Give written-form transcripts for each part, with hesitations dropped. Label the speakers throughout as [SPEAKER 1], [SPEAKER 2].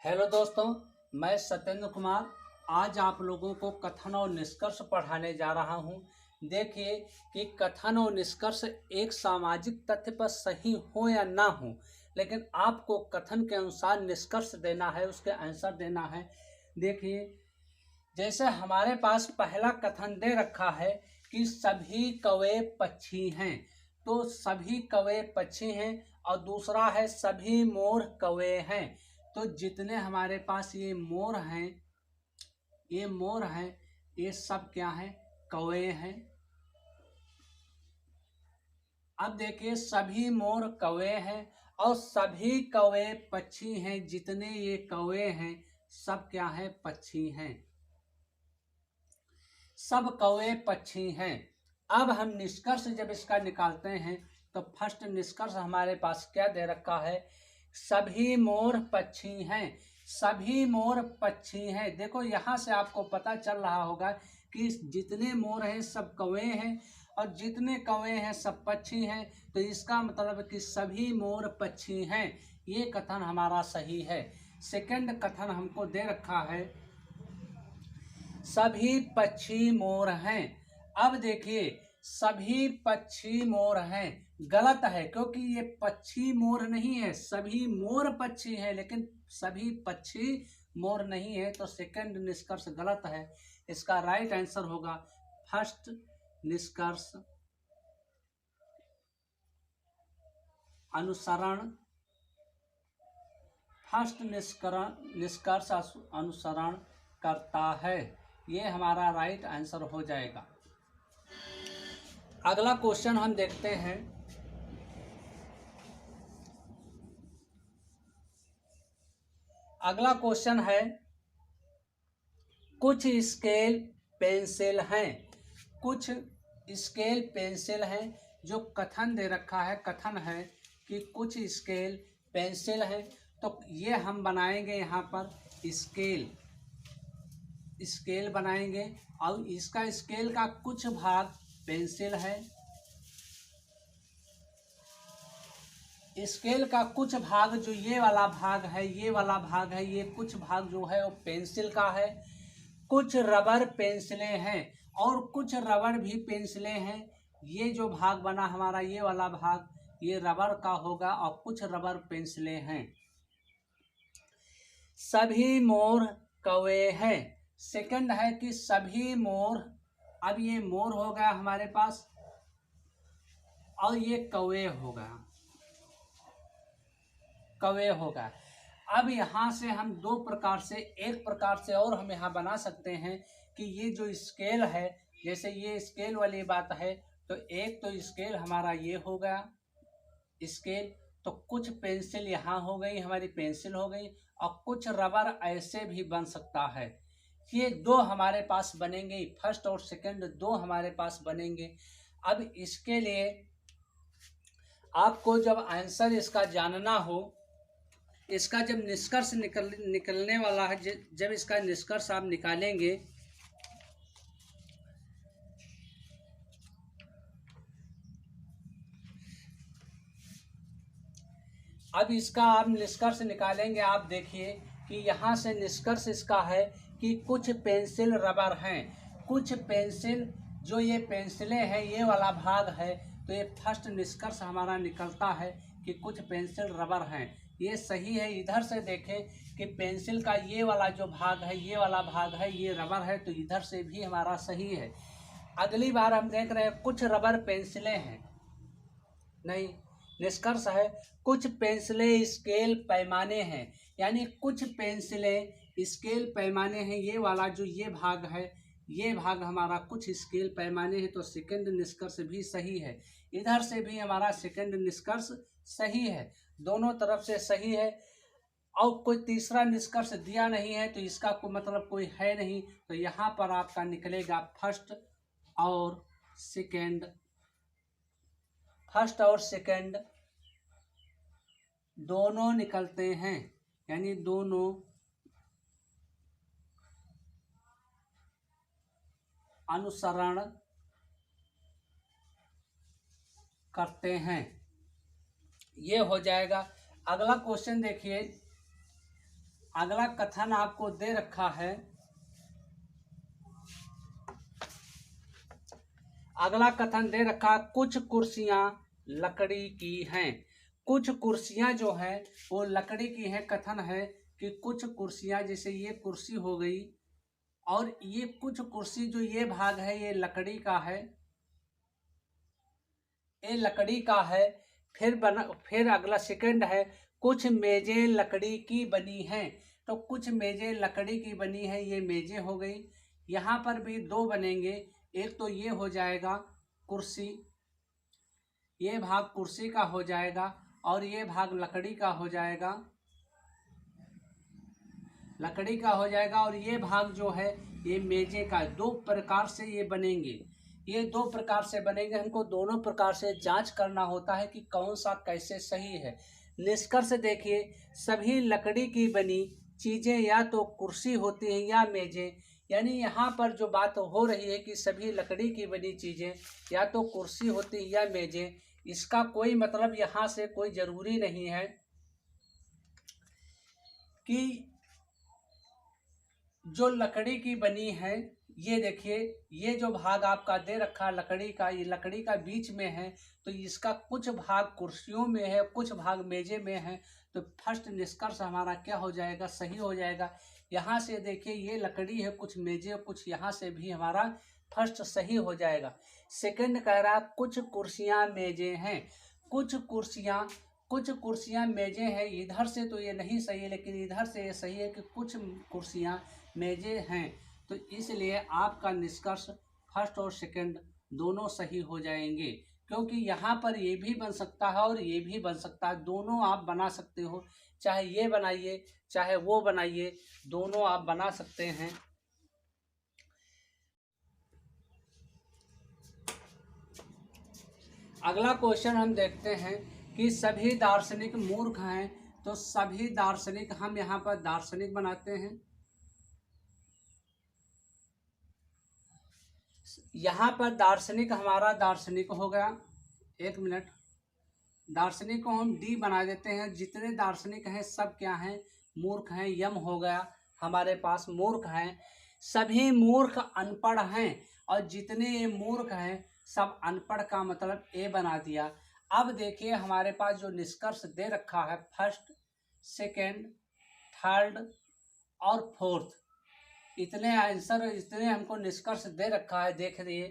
[SPEAKER 1] Hello दोस्तों, मैं सत्येंद्र कुमार आज आप लोगों को कथन और निष्कर्ष पढ़ाने जा रहा हूं। देखिए कि कथन और निष्कर्ष एक सामाजिक तथ्य पर सही हो या ना हो, लेकिन आपको कथन के अनुसार निष्कर्ष देना है, उसके आंसर देना है। देखिए, जैसे हमारे पास पहला कथन दे रखा है कि सभी कौवे पक्षी हैं, तो सभी कौवे पक्षी हैं। और दूसरा है सभी मोर कौवे हैं। तो जितने हमारे पास ये मोर हैं, ये सब क्या हैं? कौवे हैं। अब देखिए, सभी मोर कौवे हैं और सभी कौवे पक्षी हैं। जितने ये कौवे हैं सब क्या हैं? पक्षी हैं। सब कौवे पक्षी हैं। अब हम निष्कर्ष जब इसका निकालते हैं तो फर्स्ट निष्कर्ष हमारे पास क्या दे रखा है? सभी मोर पक्षी हैं। सभी मोर पक्षी हैं। देखो, यहाँ से आपको पता चल रहा होगा कि जितने मोर हैं सब कौवे हैं और जितने कौवे हैं सब पक्षी हैं। तो इसका मतलब कि सभी मोर पक्षी हैं। ये कथन हमारा सही है। सेकंड कथन हमको दे रखा है सभी पक्षी मोर हैं। अब देखिए, सभी पक्षी मोर हैं गलत है, क्योंकि ये पक्षी मोर नहीं है। सभी मोर पक्षी है लेकिन सभी पक्षी मोर नहीं है। तो सेकंड निष्कर्ष गलत है। इसका राइट आंसर होगा फर्स्ट निष्कर्ष, अनुसरण। फर्स्ट निष्कर्ष अनुसरण करता है। ये हमारा राइट आंसर हो जाएगा। अगला क्वेश्चन हम देखते हैं। अगला क्वेश्चन है कुछ स्केल पेंसिल हैं। कुछ स्केल पेंसिल हैं। जो कथन दे रखा है, कथन है कि कुछ स्केल पेंसिल हैं। तो ये हम बनाएंगे यहाँ पर स्केल बनाएंगे और इसका स्केल का कुछ भाग पेंसिल है। स्केल का कुछ भाग, जो ये वाला भाग है, ये कुछ भाग जो है वो पेंसिल का है। कुछ रबर पेंसिलें हैं और कुछ रबर भी पेंसिलें हैं। ये जो भाग बना हमारा, ये वाला भाग, ये रबर का होगा और कुछ रबर पेंसिलें हैं। सभी मोर कौवे हैं। सेकंड है कि सभी मोर, अब ये मोर हो गया हमारे पास और ये कौवे होगा, कौवे होगा। अब यहाँ से हम दो प्रकार से, एक प्रकार से और हम यहाँ बना सकते हैं कि ये जो स्केल है, जैसे ये स्केल वाली बात है, तो एक तो स्केल हमारा ये हो गया स्केल, तो कुछ पेंसिल यहाँ हो गई, हमारी पेंसिल हो गई, और कुछ रबर ऐसे भी बन सकता है। ये दो हमारे पास बनेंगे, फर्स्ट और सेकंड दो हमारे पास बनेंगे। अब इसके लिए आपको जब आंसर इसका जानना हो, इसका जब निष्कर्ष निकलने वाला है, जब इसका निष्कर्ष आप निकालेंगे, अब इसका आप निष्कर्ष निकालेंगे। आप देखिए कि यहाँ से निष्कर्ष इसका है कि कुछ पेंसिल रबर हैं। कुछ पेंसिल, जो ये पेंसिलें हैं, ये वाला भाग है, तो ये फर्स्ट निष्कर्ष हमारा निकलता है कि कुछ पेंसिल रबर हैं। ये सही है। इधर से देखें कि पेंसिल का ये वाला जो भाग है, ये वाला भाग है, ये रबर है, तो इधर से भी हमारा सही है। अगली बार हम देख रहे हैं कुछ रबर पेंसिलें हैं, नहीं, निष्कर्ष है कुछ पेंसिलें स्केल पैमाने हैं। यानी कुछ पेंसिलें स्केल पैमाने हैं। ये वाला जो ये भाग है, ये भाग हमारा कुछ स्केल पैमाने हैं। तो सेकंड निष्कर्ष भी सही है। इधर से भी हमारा सेकंड निष्कर्ष सही है। दोनों तरफ से सही है। और कोई तीसरा निष्कर्ष दिया नहीं है, तो इसका कोई मतलब कोई है नहीं। तो यहाँ पर आपका निकलेगा फर्स्ट और सेकंड दोनों निकलते हैं। यानी दोनों अनुसरण करते हैं। ये हो जाएगा। अगला क्वेश्चन देखिए, अगला कथन आपको दे रखा है, अगला कथन दे रखा, कुछ कुर्सियां लकड़ी की हैं। कुछ कुर्सियां जो है वो लकड़ी की है। कथन है कि कुछ कुर्सियां, जैसे ये कुर्सी हो गई और ये कुछ कुर्सी जो ये भाग है ये लकड़ी का है, ये लकड़ी का है। फिर अगला सेकंड है, कुछ मेजें लकड़ी की बनी हैं। तो कुछ मेजें लकड़ी की बनी है, ये मेजें हो गई। यहाँ पर भी दो बनेंगे, एक तो ये हो जाएगा कुर्सी, ये भाग कुर्सी का हो जाएगा और ये भाग लकड़ी का हो जाएगा, लकड़ी का हो जाएगा। और ये भाग जो है ये मेजे का। दो प्रकार से ये बनेंगे, ये दो प्रकार से बनेंगे। हमको दोनों प्रकार से जांच करना होता है कि कौन सा कैसे सही है। निष्कर्ष देखिए, सभी लकड़ी की बनी चीजें या तो कुर्सी होती हैं या मेजें। यानी यहाँ पर जो बात हो रही है कि सभी लकड़ी की बनी चीजें या तो कुर्सी होती है या मेजें, इसका कोई मतलब यहाँ से कोई जरूरी नहीं है कि जो लकड़ी की बनी है। ये देखिए, ये जो भाग आपका दे रखा लकड़ी का, ये लकड़ी का बीच में है, तो इसका कुछ भाग कुर्सियों में है, कुछ भाग मेजे में है। तो फर्स्ट निष्कर्ष हमारा क्या हो जाएगा, सही हो जाएगा। यहाँ से देखिए ये लकड़ी है, कुछ मेजे, कुछ यहाँ से भी हमारा फर्स्ट सही हो जाएगा। सेकंड कह रहा कुछ कुर्सियाँ मेजे हैं। कुछ कुर्सियाँ मेजे हैं। इधर से तो ये नहीं सही है, लेकिन इधर से ये सही है कि कुछ कुर्सियाँ मेजे हैं। तो इसलिए आपका निष्कर्ष फर्स्ट और सेकंड दोनों सही हो जाएंगे, क्योंकि यहाँ पर ये भी बन सकता है और ये भी बन सकता है। दोनों आप बना सकते हो, चाहे ये बनाइए चाहे वो बनाइए, दोनों आप बना सकते हैं। अगला क्वेश्चन हम देखते हैं कि सभी दार्शनिक मूर्ख हैं। तो सभी दार्शनिक, हम यहाँ पर दार्शनिक बनाते हैं। यहाँ पर दार्शनिक हमारा दार्शनिक हो गया। एक मिनट, दार्शनिक को हम डी बना देते हैं। जितने दार्शनिक हैं सब क्या हैं, मूर्ख हैं। यम हो गया हमारे पास, मूर्ख हैं। सभी मूर्ख अनपढ़ हैं, और जितने ये मूर्ख हैं सब अनपढ़ का मतलब ए बना दिया। अब देखिए हमारे पास जो निष्कर्ष दे रखा है, फर्स्ट, सेकंड, थर्ड और फोर्थ, इतने आंसर, इतने हमको निष्कर्ष दे रखा है। देख रहिए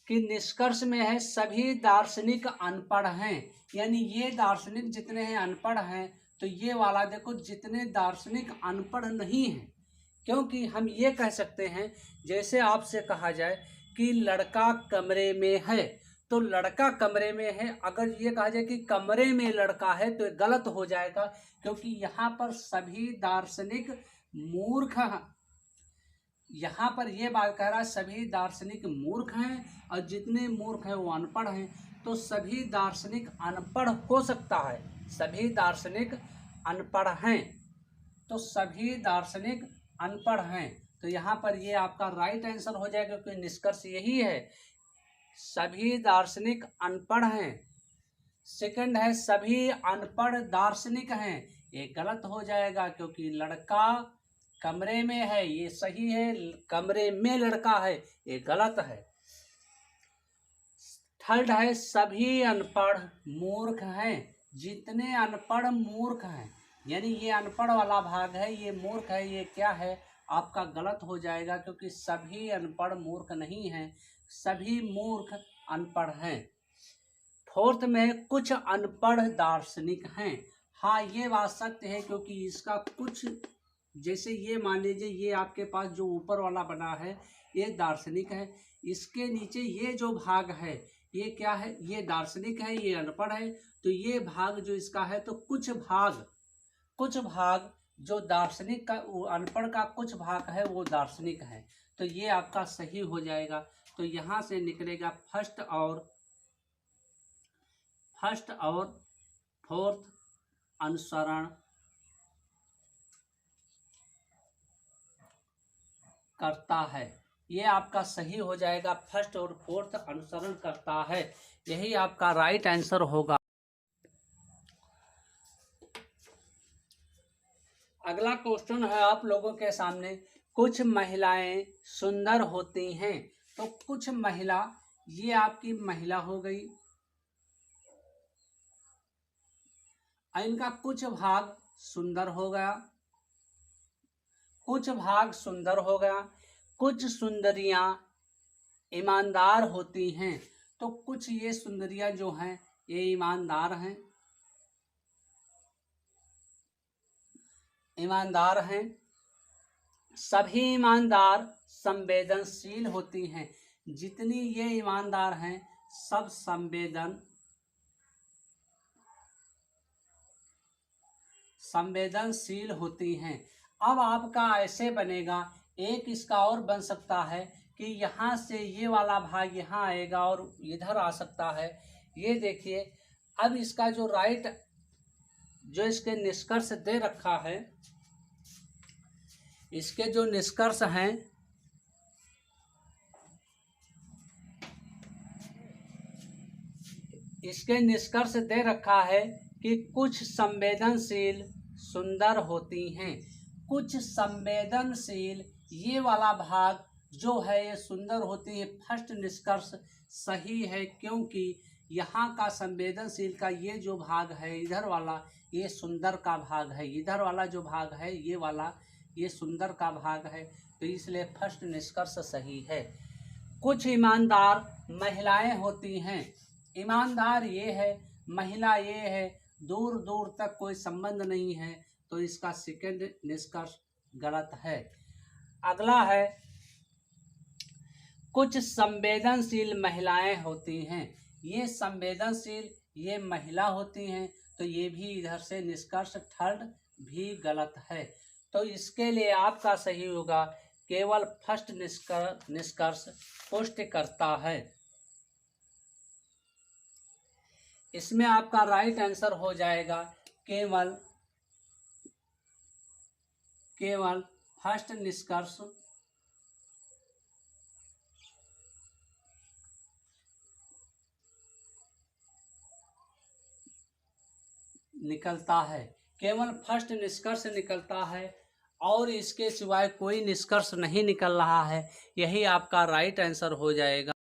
[SPEAKER 1] कि निष्कर्ष में है सभी दार्शनिक अनपढ़ हैं। यानी ये दार्शनिक जितने हैं अनपढ़ हैं। तो ये वाला देखो, जितने दार्शनिक अनपढ़ नहीं हैं, क्योंकि हम ये कह सकते हैं, जैसे आपसे कहा जाए कि लड़का कमरे में है, तो लड़का कमरे में है। अगर ये कहा जाए कि कमरे में लड़का है तो गलत हो जाएगा, क्योंकि यहाँ पर सभी दार्शनिक मूर्ख हैं। यहाँ पर ये बात कह रहा है सभी दार्शनिक मूर्ख हैं, और जितने मूर्ख हैं वो अनपढ़ हैं। तो सभी दार्शनिक अनपढ़ हो सकता है, सभी दार्शनिक अनपढ़ हैं। तो सभी दार्शनिक अनपढ़ हैं। तो यहाँ पर ये आपका राइट आंसर हो जाएगा, क्योंकि निष्कर्ष यही है, सभी दार्शनिक अनपढ़ हैं। सेकंड है सभी अनपढ़ दार्शनिक हैं, ये गलत हो जाएगा, क्योंकि लड़का कमरे में है, ये सही है। कमरे में लड़का है, ये गलत है। थर्ड है सभी अनपढ़ मूर्ख हैं। जितने अनपढ़ मूर्ख हैं, यानी ये अनपढ़ वाला भाग है, ये मूर्ख है, ये क्या है आपका गलत हो जाएगा, क्योंकि सभी अनपढ़ मूर्ख नहीं हैं, सभी मूर्ख अनपढ़ हैं। फोर्थ में कुछ अनपढ़ दार्शनिक हैं। हाँ, ये बात सत्य है, क्योंकि इसका कुछ, जैसे ये मान लीजिए ये आपके पास जो ऊपर वाला बना है ये दार्शनिक है, इसके नीचे ये जो भाग है ये क्या है, ये दार्शनिक है, ये अनपढ़ है। तो ये भाग जो इसका है, तो कुछ भाग जो दार्शनिक का, वो अनपढ़ का कुछ भाग है वो दार्शनिक है। तो ये आपका सही हो जाएगा। तो यहाँ से निकलेगा फर्स्ट और फोर्थ अनुसरण करता है। ये आपका सही हो जाएगा, फर्स्ट और फोर्थ अनुसरण करता है, यही आपका राइट आंसर होगा। अगला क्वेश्चन है आप लोगों के सामने, कुछ महिलाएं सुंदर होती हैं। तो कुछ महिला, ये आपकी महिला हो गई, इनका कुछ भाग सुंदर हो गया, कुछ भाग सुंदर हो गया। कुछ सुंदरियां ईमानदार होती हैं। तो कुछ ये सुंदरियां जो हैं ये ईमानदार हैं, ईमानदार हैं। सभी ईमानदार संवेदनशील होती हैं। जितनी ये ईमानदार हैं सब संवेदनशील होती हैं। अब आपका ऐसे बनेगा, एक इसका और बन सकता है कि यहाँ से ये वाला भाग यहाँ आएगा और इधर आ सकता है। ये देखिए, अब इसका जो राइट, जो इसके निष्कर्ष दे रखा है, इसके जो निष्कर्ष हैं, इसके निष्कर्ष दे रखा है कि कुछ संवेदनशील सुंदर होती हैं। कुछ संवेदनशील, ये वाला भाग जो है ये सुंदर होती है। फर्स्ट निष्कर्ष सही है, क्योंकि यहाँ का संवेदनशील का ये जो भाग है इधर वाला, ये सुंदर का भाग है। इधर वाला जो भाग है ये वाला, ये सुंदर का भाग है। तो इसलिए फर्स्ट निष्कर्ष सही है। कुछ ईमानदार महिलाएं होती हैं। ईमानदार ये है, महिला ये है, दूर दूर तक कोई संबंध नहीं है। तो इसका सेकंड निष्कर्ष गलत है। अगला है, कुछ संवेदनशील महिलाएं होती हैं। ये संवेदनशील, ये महिला होती हैं। तो ये भी इधर से निष्कर्ष थर्ड भी गलत है। तो इसके लिए आपका सही होगा, केवल फर्स्ट निष्कर्ष पुष्टि करता है। इसमें आपका राइट आंसर हो जाएगा केवल फर्स्ट निष्कर्ष निकलता है। केवल फर्स्ट निष्कर्ष निकलता है और इसके सिवाय कोई निष्कर्ष नहीं निकल रहा है। यही आपका राइट आंसर हो जाएगा।